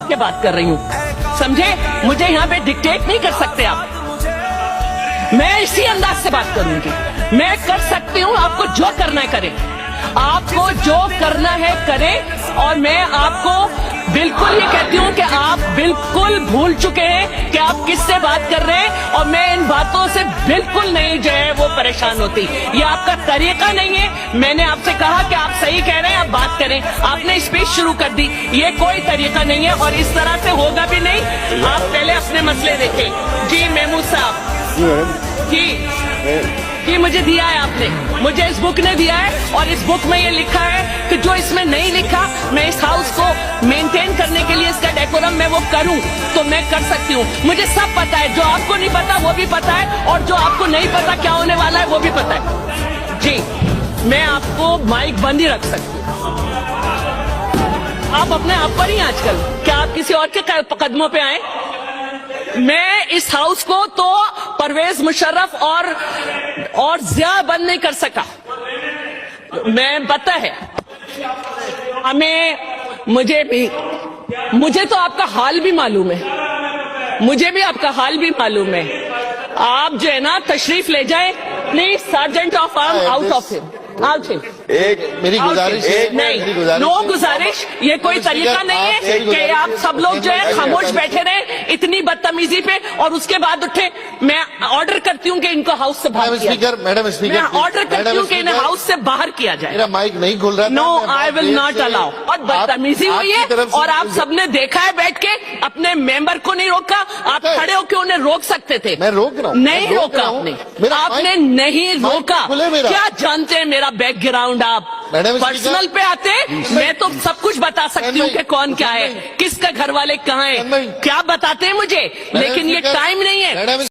के बात कर रही हूँ, समझे? मुझे यहाँ पे डिक्टेट नहीं कर सकते आप। मैं इसी अंदाज से बात करूंगी। मैं कर सकती हूँ, आपको जो करना है करें, आपको जो करना है करें। और मैं आपको बिल्कुल ये कहती हूँ कि आप बिल्कुल भूल चुके हैं कि आप किससे बात कर रहे हैं, और मैं इन बातों से बिल्कुल नहीं जो है वो परेशान होती। ये आपका तरीका नहीं है। मैंने आपसे कहा कि आप सही कह रहे हैं, आप बात करें, आपने स्पीच शुरू कर दी। ये कोई तरीका नहीं है और इस तरह से होगा भी नहीं। आप पहले अपने मसले देखें। जी महमूद साहब जी मुझे दिया है आपने, मुझे इस बुक ने दिया है, और इस बुक में ये लिखा है कि जो इसमें नहीं लिखा, मैं इस हाउस को मेंटेन करने के लिए इसका डेकोरम मैं वो करूं तो मैं कर सकती हूं। मुझे सब पता है, जो आपको नहीं पता वो भी पता है, और जो आपको नहीं पता क्या होने वाला है वो भी पता है। जी मैं आपको माइक बंद ही रख सकती हूँ। आप अपने आप पर ही आजकल, क्या आप किसी और के कदमों पे आए? मैं इस हाउस को तो परवेज मुशर्रफ और जिया बंद नहीं कर सका। मैं पता है मुझे तो आपका हाल भी मालूम है, मुझे भी आपका हाल भी मालूम है। आप जो है ना तशरीफ ले जाए please, sergeant of arm out of him, out him. एक मेरी गुजारिश नहीं, नो गुजारिश, ये कोई तरीका नहीं है कि आप सब लोग जो है खामोश बैठे रहे इतनी बदतमीजी पे, और उसके बाद उठे। मैं ऑर्डर करती हूँ कि इनको हाउस से बाहर किया जाए। मैडम स्पीकर, मैं ऑर्डर करती हूँ कि इन्हें हाउस से बाहर किया जाए। मेरा माइक नहीं खुल रहा। No, I will not allow. और बदतमीजी हुई है, और आप सबने देखा है बैठ के, अपने मेंबर को नहीं रोका। आप खड़े होकर उन्हें रोक सकते थे। मैं रोक रहा हूँ, नहीं रोका आपने नहीं रोका। क्या जानते हैं मेरा बैकग्राउंड? आप पर्सनल पे आते, मैं तो सब कुछ बता सकती हूँ कि कौन क्या है, किसका घर वाले कहाँ हैं, क्या बताते हैं मुझे, लेकिन ये टाइम नहीं है।